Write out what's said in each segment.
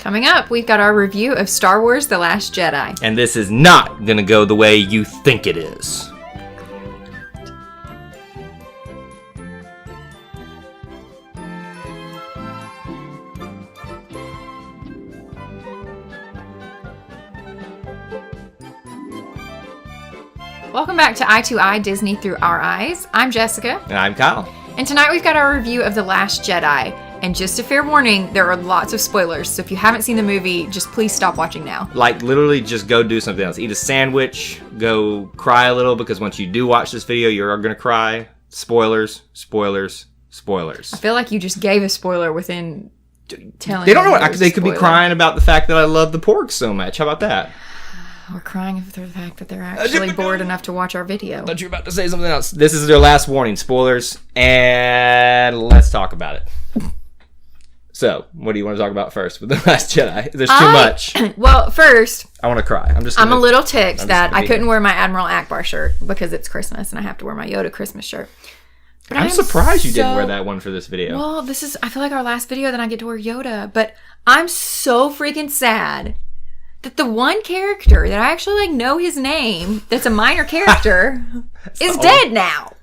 Coming up, we've got our review of Star Wars The Last Jedi. And this is not going to go the way you think it is. Welcome back to Eye to Eye, Disney Through Our Eyes. I'm Jessica. And I'm Kyle. And tonight we've got our review of The Last Jedi. And just a fair warning, there are lots of spoilers. So if you haven't seen the movie, just please stop watching now. Like, literally just go do something else. Eat a sandwich, go cry a little, because once you do watch this video, you're going to cry. Spoilers, spoilers, spoilers. I feel like you just gave a spoiler within telling They don't know what. what. They could be crying about the fact that I love the Porg so much. How about that? Or crying for the fact that they're actually bored enough to watch our video. I thought you were about to say something else. This is their last warning. Spoilers. And let's talk about it. So, what do you want to talk about first with The Last Jedi? There's too much. Well, first, I want to cry. I'm a little ticked that I couldn't wear my Admiral Akbar shirt because it's Christmas and I have to wear my Yoda Christmas shirt. But I'm surprised you didn't wear that one for this video. Well, I feel like our last video that I get to wear Yoda, but I'm so freaking sad that the one character that I actually know his name, that's a minor character, is dead now.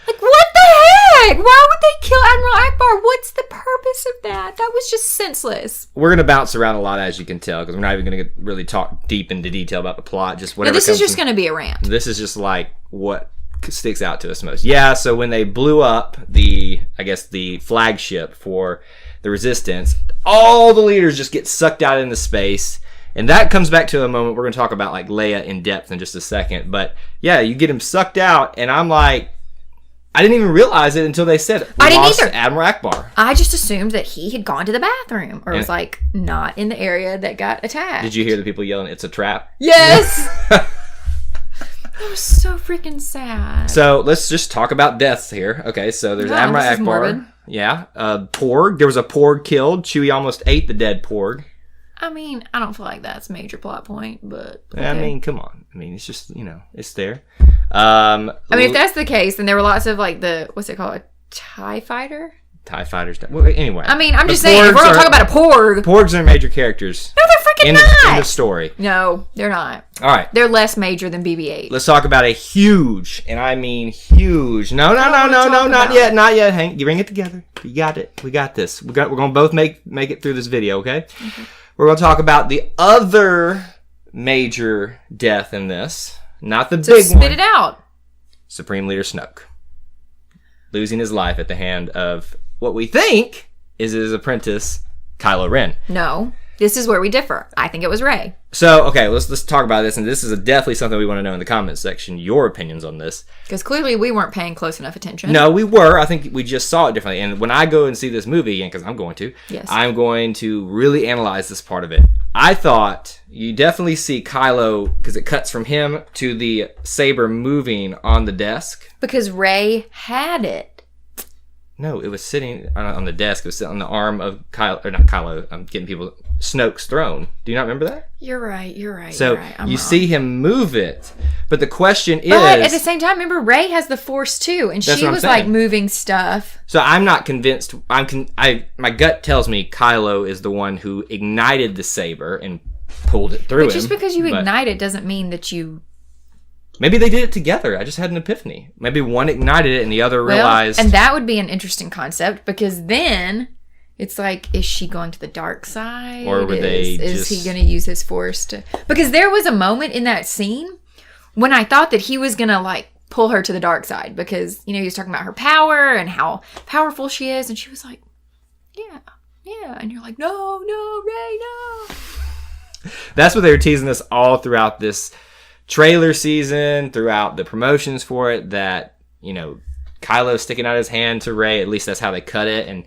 Like, what the heck? Why would they kill Admiral Akbar? What's the purpose of that? That was just senseless. We're going to bounce around a lot, as you can tell, because we're not even going to really talk deep into detail about the plot. Just whatever. No, this is just going to be a rant. This is just like what sticks out to us most. Yeah, so when they blew up the flagship for the Resistance, all the leaders just get sucked out into space. And that comes back to a moment we're going to talk about, like Leia in depth in just a second. But yeah, you get him sucked out, and I'm like, I didn't even realize it until they said it. I didn't either. Admiral Akbar. I just assumed that he had gone to the bathroom or was like not in the area that got attacked. Did you hear the people yelling, "It's a trap"? Yes. That was so freaking sad. So let's just talk about deaths here. Okay, so there's Admiral Akbar. Morbid. Yeah, Porg. There was a Porg killed. Chewie almost ate the dead Porg. I mean, I don't feel like that's a major plot point, but okay. I mean, come on. I mean, it's just, it's there. I mean, if that's the case, then there were lots of like what's it called? A TIE fighter? TIE fighters. Well, anyway. I mean, I'm just saying, if we're going to talk about a Porg. Porgs are major characters. No, they're freaking not. In the story. No, they're not. All right. They're less major than BB-8. Let's talk about a huge, and I mean huge. No, not yet. Not yet. You bring it together. You got it. We got this. We're going to both make it through this video, okay? We're going to talk about the other major death in this. Not the big one. Spit it out. Supreme Leader Snoke. Losing his life at the hand of what we think is his apprentice, Kylo Ren. No. This is where we differ. I think it was Rey. So, okay, let's talk about this. And this is definitely something we want to know in the comments section, your opinions on this. Because clearly we weren't paying close enough attention. No, we were. I think we just saw it differently. And when I go and see this movie again, because I'm going to, I'm going to really analyze this part of it. I thought you definitely see Kylo, because it cuts from him to the saber moving on the desk. Because Rey had it. No, it was sitting on the desk. It was sitting on the arm of Kylo, or not Kylo. I'm getting people. Snoke's throne. Do you not remember that? You're right. So I'm you wrong. See him move it, but the question is. But at the same time, remember Rey has the Force too, and she was like moving stuff. So I'm not convinced. My gut tells me Kylo is the one who ignited the saber and pulled it through him. But just because you ignite it doesn't mean that you. Maybe they did it together. I just had an epiphany. Maybe one ignited it and the other realized. And that would be an interesting concept because then it's like, is she going to the dark side? Or would is he going to use his force to... Because there was a moment in that scene when I thought that he was going to like pull her to the dark side because, he was talking about her power and how powerful she is. And she was like, yeah. And you're like, no, Rey, no. That's what they were teasing us all throughout this trailer season, throughout the promotions for it, that, Kylo's sticking out his hand to Rey. At least that's how they cut it. And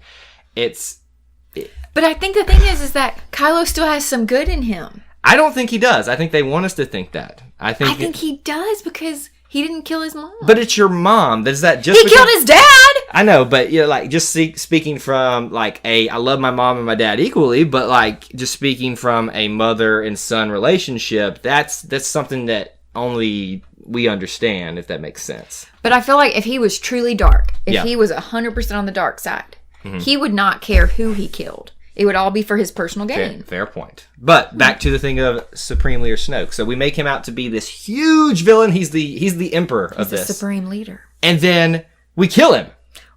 but I think the thing is that Kylo still has some good in him. I don't think he does. I think they want us to think that. I think he does because he didn't kill his mom. But it's your mom. Does that just? He killed his dad. I know, but just speaking from I love my mom and my dad equally, but just speaking from a mother and son relationship, that's something that only we understand, if that makes sense. But I feel like if he was truly dark, if he was 100% on the dark side, he would not care who he killed. It would all be for his personal gain. Fair point. But back to the thing of Supreme Leader Snoke. So we make him out to be this huge villain. He's the emperor of this. He's the supreme leader. And then we kill him.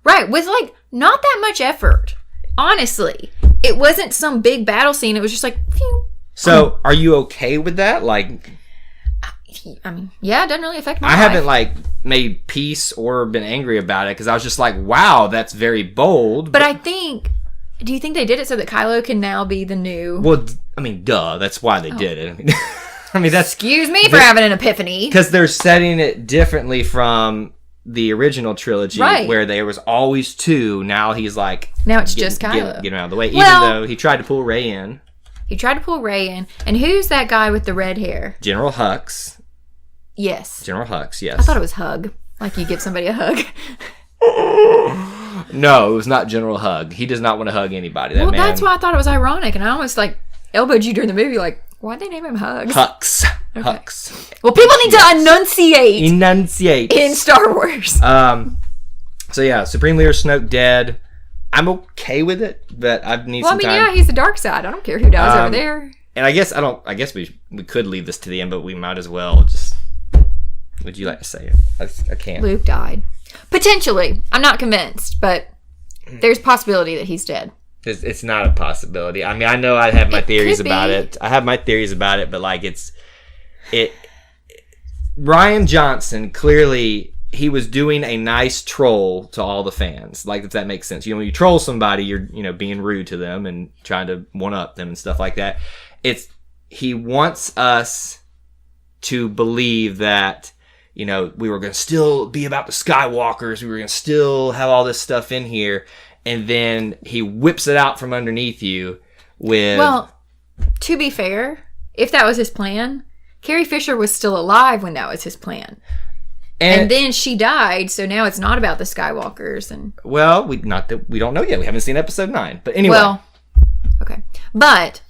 Right, with like not that much effort. Honestly, it wasn't some big battle scene. It was just like, phew. So are you okay with that? Like, I mean, yeah, it doesn't really affect my life. I haven't like made peace or been angry about it because I was just like, wow, that's very bold. But I think, do you think they did it so that Kylo can now be the new? Well, I mean, duh, that's why they did it. I mean, that's excuse me for having an epiphany because they're setting it differently from the original trilogy, right, where there was always two. Now he's like, now it's just Kylo. Get him out of the way. Even though he tried to pull Rey in. He tried to pull Rey in. And who's that guy with the red hair? General Hux. Yes. General Hux, yes. I thought it was Hug. Like you give somebody a hug. No, it was not General Hug. He does not want to hug anybody. That man, that's why I thought it was ironic. And I almost like elbowed you during the movie. Like, why'd they name him Hugs? Hux. Okay. Hux. Well, people need to enunciate. Enunciate. In Star Wars. So yeah, Supreme Leader Snoke dead. I'm okay with it, but I need some time. Well, I mean, yeah, he's the dark side. I don't care who dies over there. And I guess we could leave this to the end, but we might as well just. Would you like to say it? I can't. Luke died. Potentially. I'm not convinced, but there's possibility that he's dead. It's not a possibility. I mean, I know I have my theories about it. I have my theories about it, but like Rian Johnson, clearly he was doing a nice troll to all the fans. Like, if that makes sense. You know, when you troll somebody, you're being rude to them and trying to one up them and stuff like that. He wants us to believe that, we were going to still be about the Skywalkers. We were going to still have all this stuff in here. And then he whips it out from underneath you with... Well, to be fair, if that was his plan, Carrie Fisher was still alive when that was his plan. And then she died, so now it's not about the Skywalkers. And well, we don't know yet. We haven't seen episode 9. But anyway. Well, okay. But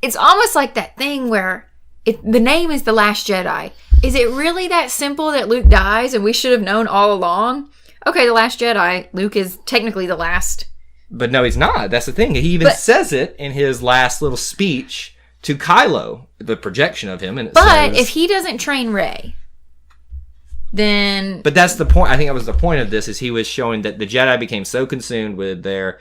it's almost like that thing where the name is The Last Jedi. Is it really that simple that Luke dies and we should have known all along? Okay, The Last Jedi, Luke is technically the last. But no, he's not. That's the thing. He even says it in his last little speech to Kylo, the projection of him. And if he doesn't train Rey, then... But that's the point. I think that was the point of this, is he was showing that the Jedi became so consumed with their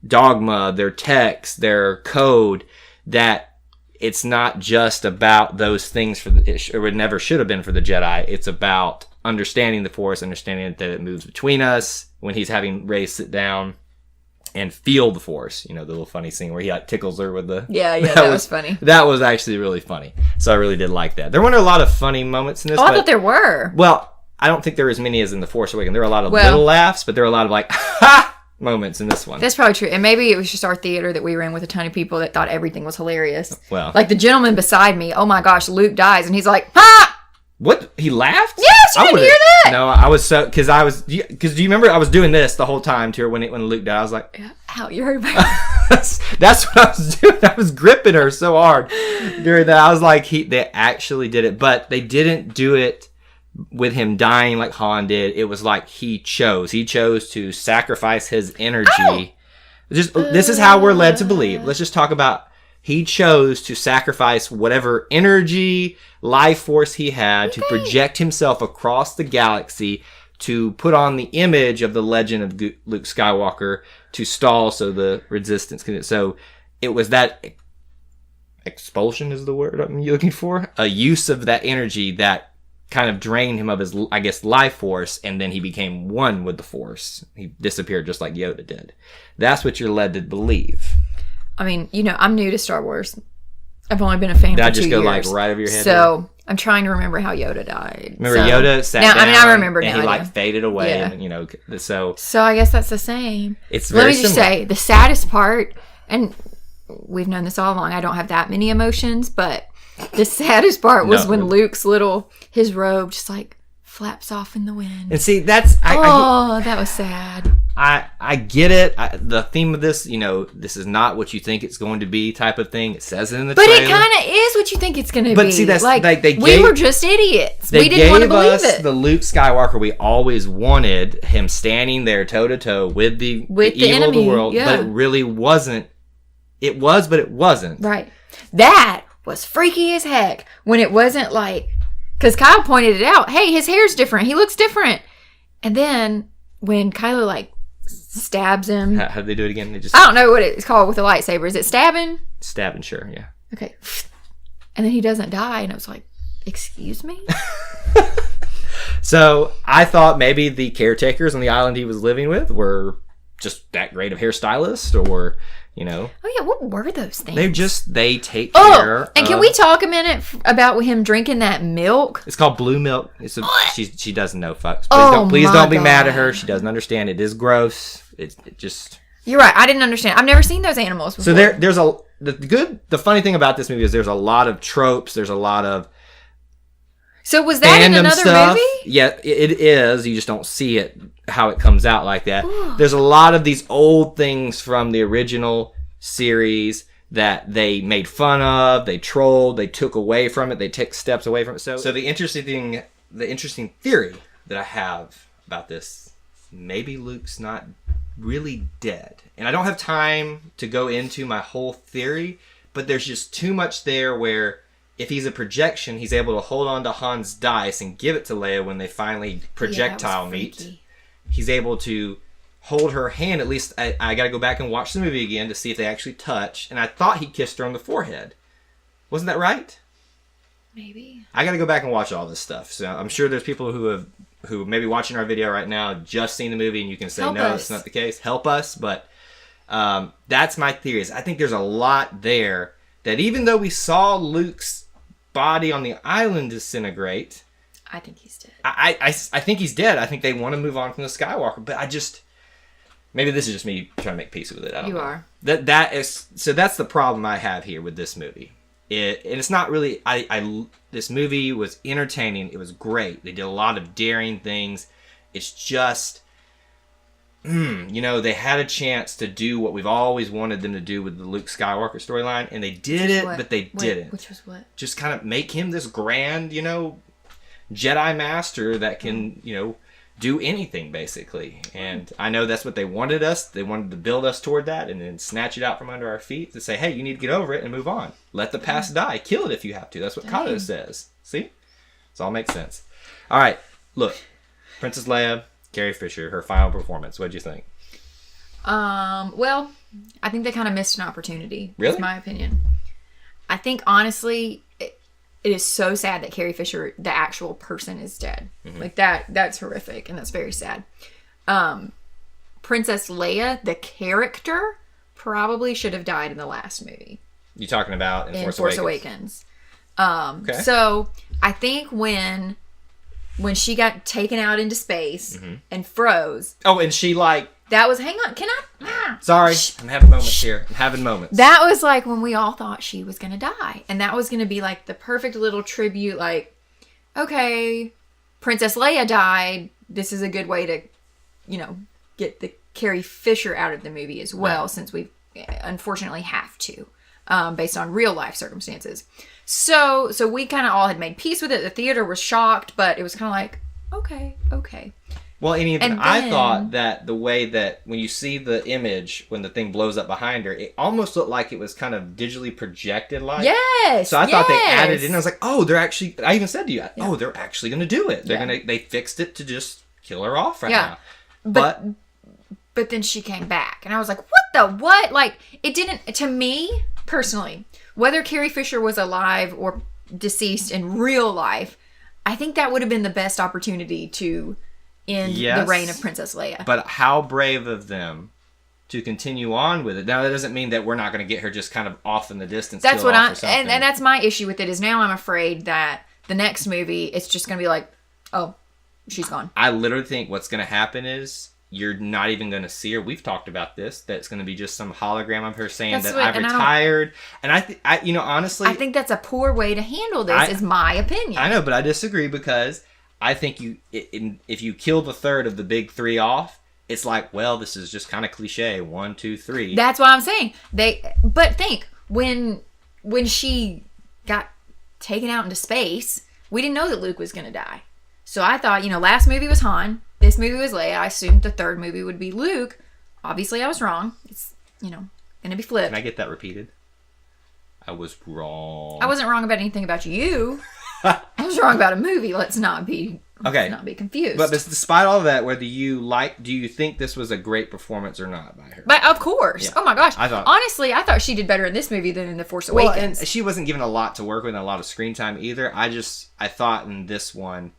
dogma, their text, their code, that it's not just about those things or it never should have been for the Jedi. It's about understanding the Force, understanding that it moves between us. When he's having Rey sit down and feel the Force, the little funny scene where he tickles her with the... Yeah, that was funny. That was actually really funny. So I really did like that. There weren't a lot of funny moments in this. I thought there were. Well, I don't think there were as many as in The Force Awakens. There were a lot of little laughs, but there were a lot of like, ha! Moments in this one. That's probably true. And maybe it was just our theater that we were in with a ton of people that thought everything was hilarious. Well. Like the gentleman beside me, oh my gosh, Luke dies. And he's like, ha! What? He laughed? Yes, you didn't hear that? No, I was so... Because do you remember I was doing this the whole time to her when Luke died? I was like... Ow, you hurt my... That's what I was doing. I was gripping her so hard during that. I was like, they actually did it. But they didn't do it with him dying like Han did. It was like he chose to sacrifice his energy. This is how we're led to believe. Let's just talk about, he chose to sacrifice whatever energy, life force he had to project himself across the galaxy to put on the image of the legend of Luke Skywalker to stall so the resistance can... So it was that expulsion is the word I'm looking for, a use of that energy that kind of drained him of his, I guess, life force, and then he became one with the Force. He disappeared just like Yoda did. That's what you're led to believe. I mean, I'm new to Star Wars. I've only been a fan for 2 years. Did I just go like right over your head? So I'm trying to remember how Yoda died. Remember Yoda sat down. I mean, I remember now. And he faded away, and so I guess that's the same. It's very Let me just say the saddest part, and we've known this all along. I don't have that many emotions, but the saddest part was when Luke's his robe just like flaps off in the wind. And see, that's... that was sad. I get it. The theme of this, this is not what you think it's going to be type of thing. It says it in the trailer. But it kind of is what you think it's going to be. But see, that's we were just idiots. We didn't want to believe it. They gave us the Luke Skywalker we always wanted, him standing there toe to toe with the evil enemy, of the world, but it really wasn't It was, but it wasn't. Right. That was freaky as heck when it wasn't like, because Kyle pointed it out. Hey, his hair's different. He looks different. And then when Kylo like stabs him. How did they do it again? They just I don't know what it's called with a lightsaber. Is it stabbing? Stabbing, sure, yeah. Okay. And then he doesn't die. And I was like, excuse me? So I thought maybe the caretakers on the island he was living with were just that great of hairstylists, or, you know. Oh, yeah. What were those things? They take care. And can we talk a minute about him drinking that milk? It's called blue milk. She doesn't know fucks. Please Oh don't be my mad at God. her. She doesn't understand. It is gross. It just. You're right. I didn't understand. I've never seen those animals before. So there's the funny thing about this movie is there's a lot of tropes. There's a lot of. So was that in another movie? Yeah, it is. You just don't see it, how it comes out like that. There's a lot of these old things from the original series that they made fun of, they trolled, they took away from it, they took steps away from it. So the interesting theory that I have about this, maybe Luke's not really dead. And I don't have time to go into my whole theory, but there's just too much there where if he's a projection, he's able to hold on to Han's dice and give it to Leia when they finally projectile meet. He's able to hold her hand. At least I got to go back and watch the movie again to see if they actually touch. And I thought he kissed her on the forehead. Wasn't that right? Maybe. I got to go back and watch all this stuff. So I'm sure there's people who may be watching our video right now, just seen the movie, and you can say, no, that's not the case. Help us. But that's my theory. I think there's a lot there that even though we saw Luke's body on the island disintegrate, I think he's dead. I think he's dead. I think they want to move on from the Skywalker, but maybe this is just me trying to make peace with it. I don't know. Are. That's the problem I have here with this movie. And it's not really. This movie was entertaining. It was great. They did a lot of daring things. It's just, they had a chance to do what we've always wanted them to do with the Luke Skywalker storyline, and they did it, but they didn't. Which was what? Just kind of make him this grand, Jedi master that can, do anything, basically. And I know that's what they wanted us. They wanted to build us toward that and then snatch it out from under our feet to say, hey, you need to get over it and move on. Let the past die. Kill it if you have to. That's what Kato says. See? It all makes sense. All right. Look. Princess Leia, Carrie Fisher, her final performance. What'd you think? Well, I think they kind of missed an opportunity. Really? That's my opinion. I think, honestly, it is so sad that Carrie Fisher, the actual person, is dead. Mm-hmm. Like, that's horrific, and that's very sad. Princess Leia, the character, probably should have died in the last movie. You talking about in Force Awakens. Okay. So, I think when she got taken out into space and froze. Oh, and she that was, hang on, can I? Sorry, I'm having moments here. I'm having moments. That was like when we all thought she was going to die. And that was going to be like the perfect little tribute, like, okay, Princess Leia died. This is a good way to, get the Carrie Fisher out of the movie as well, since we unfortunately have to, based on real life circumstances. So we kind of all had made peace with it. The theater was shocked, but it was kind of like, okay. Well, and I thought that the way that when you see the image, when the thing blows up behind her, it almost looked like it was kind of digitally projected like. Yes. So I thought they added it in. I was like, oh, they're actually, I even said to you, oh, they're actually going to do it. They fixed it to just kill her off now. But then she came back and I was like, what? Like, it didn't, to me personally, whether Carrie Fisher was alive or deceased in real life, I think that would have been the best opportunity to end the reign of Princess Leia. But how brave of them to continue on with it. Now, that doesn't mean that we're not going to get her just kind of off in the distance. That's what and that's my issue with it, is now I'm afraid that the next movie, it's just going to be like, oh, she's gone. I literally think what's going to happen is you're not even going to see her. We've talked about this, that it's going to be just some hologram of her saying I've retired. And I honestly, I think that's a poor way to handle this, is my opinion. I know, but I disagree, because I think if you kill the third of the big three off, it's like, well, this is just kind of cliche. 1, 2, 3. That's what I'm saying. But think, when she got taken out into space, we didn't know that Luke was going to die. So I thought, last movie was Han. This movie was Leia. I assumed the third movie would be Luke. Obviously, I was wrong. It's, Gonna be flipped. Can I get that repeated? I was wrong. I wasn't wrong about anything about you. I was wrong about a movie. Let's not be confused. But despite all of that, do you think this was a great performance or not by her? But of course. Yeah. Oh my gosh. I thought she did better in this movie than in The Force Awakens. Well, and she wasn't given a lot to work with and a lot of screen time either. I thought in this one,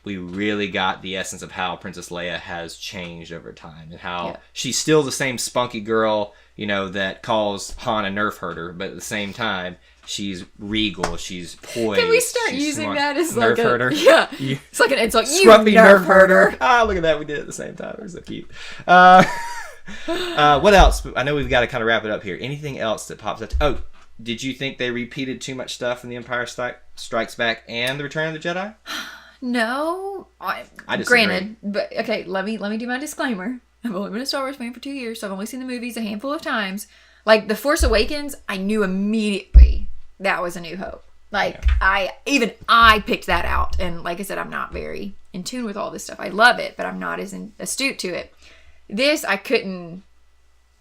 we really got the essence of how Princess Leia has changed over time and how she's still the same spunky girl, that calls Han a nerf herder, but at the same time, she's regal, she's poised. Can we start using smart. that as nerf herder? Yeah. It's like an insult. You Scruffy nerf herder. Ah, look at that. We did it at the same time. It was so cute. What else? I know we've got to kind of wrap it up here. Anything else that pops up? Oh, did you think they repeated too much stuff in The Empire Strikes Back and The Return of the Jedi? No. I disagree. Granted, but okay, let me do my disclaimer. I've only been a Star Wars fan for 2 years, so I've only seen the movies a handful of times. Like, The Force Awakens, I knew immediately that was A New Hope. Like, I picked that out. And like I said, I'm not very in tune with all this stuff. I love it, but I'm not as astute to it. This, I couldn't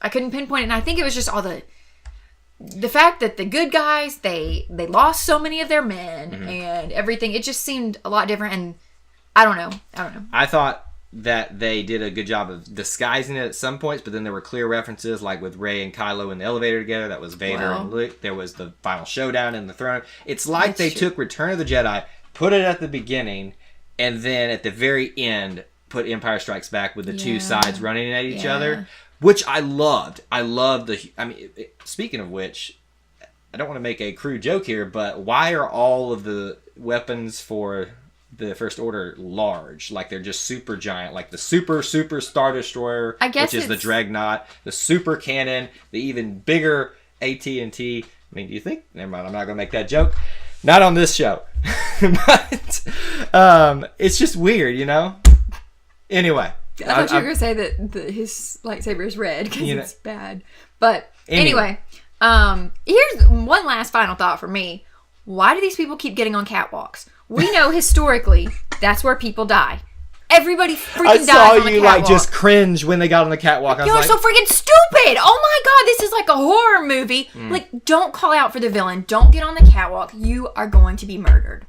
pinpoint it. And I think it was just all the fact that the good guys, they lost so many of their men and everything. It just seemed a lot different. And I don't know. I thought that they did a good job of disguising it at some points, but then there were clear references, like with Rey and Kylo in the elevator together. That was Vader and Luke. There was the final showdown in the throne. It's like they took Return of the Jedi, put it at the beginning, and then at the very end, put Empire Strikes Back with the two sides running at each other, which I loved. I loved speaking of which, I don't want to make a crude joke here, but why are all of the weapons for the First Order large? Like, they're just super giant, like the super Star Destroyer, which is the Dreadnought, the super cannon, the even bigger AT&T. I mean, do you think? Never mind, I'm not gonna make that joke. Not on this show. But it's just weird, Anyway, I thought you were gonna say that his lightsaber is red because it's bad. But anyway, here's one last final thought for me. Why do these people keep getting on catwalks? We know historically that's where people die. Everybody freaking dies on the catwalk. I saw you just cringe when they got on the catwalk. You're so freaking stupid. Oh my god, this is like a horror movie. Like, don't call out for the villain. Don't get on the catwalk. You are going to be murdered.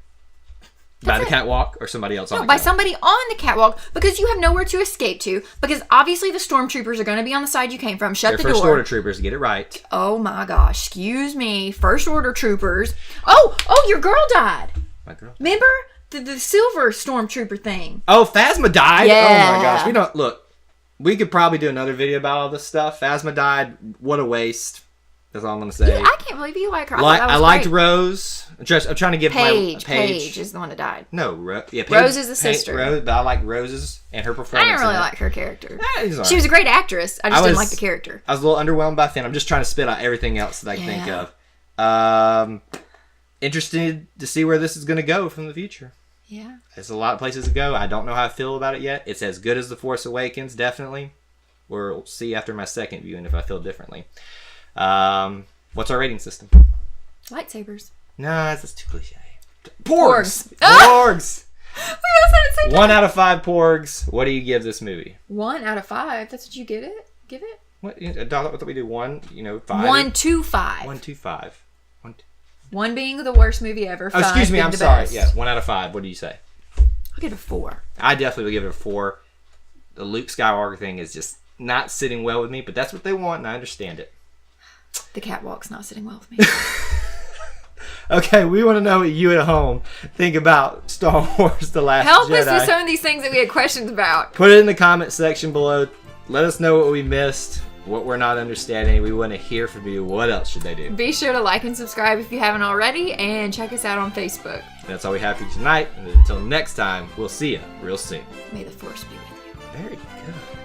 By the catwalk or somebody else on the catwalk? No, by somebody on the catwalk, because you have nowhere to escape to. Because obviously the stormtroopers are going to be on the side you came from. Shut the door. First Order troopers, get it right. Oh my gosh, excuse me. First Order troopers. Oh, your girl died. My girl? Remember? The silver stormtrooper thing. Oh, Phasma died? Yeah. Oh my gosh. We could probably do another video about all this stuff. Phasma died. What a waste. That's all I'm going to say. Yeah, I can't believe you like her. I liked Rose. I'm trying to give Paige. Paige is the one that died. No, Paige, Rose is the sister. Rose, but I like Rose's and her performance. I didn't really like her character. Right. She was a great actress. I just didn't like the character. I was a little underwhelmed by Finn. I'm just trying to spit out everything else that I can think of. Interested to see where this is going to go from the future. Yeah. There's a lot of places to go. I don't know how I feel about it yet. It's as good as The Force Awakens, definitely. We'll see after my second viewing if I feel differently. What's our rating system? Lightsabers. No, that's too cliche. Porgs! Porgs! We both said it same time. 1 out of 5 Porgs. What do you give this movie? 1 out of 5? That's what you give it? What? I thought we do 1, 5. 1 to 5. 1 to 5. 1 being the worst movie ever. Oh, excuse me, I'm sorry. Yes, 1 out of 5. What do you say? I'll give it a 4. I definitely would give it a 4. The Luke Skywalker thing is just not sitting well with me, but that's what they want, and I understand it. The catwalk's not sitting well with me. Okay, we want to know what you at home think about Star Wars The Last Jedi. Help us with some of these things that we had questions about. Put it in the comment section below. Let us know what we missed, what we're not understanding. We want to hear from you. What else should they do? Be sure to like and subscribe if you haven't already, and check us out on Facebook. That's all we have for you tonight. And until next time, we'll see you real soon. May the Force be with you. Very good.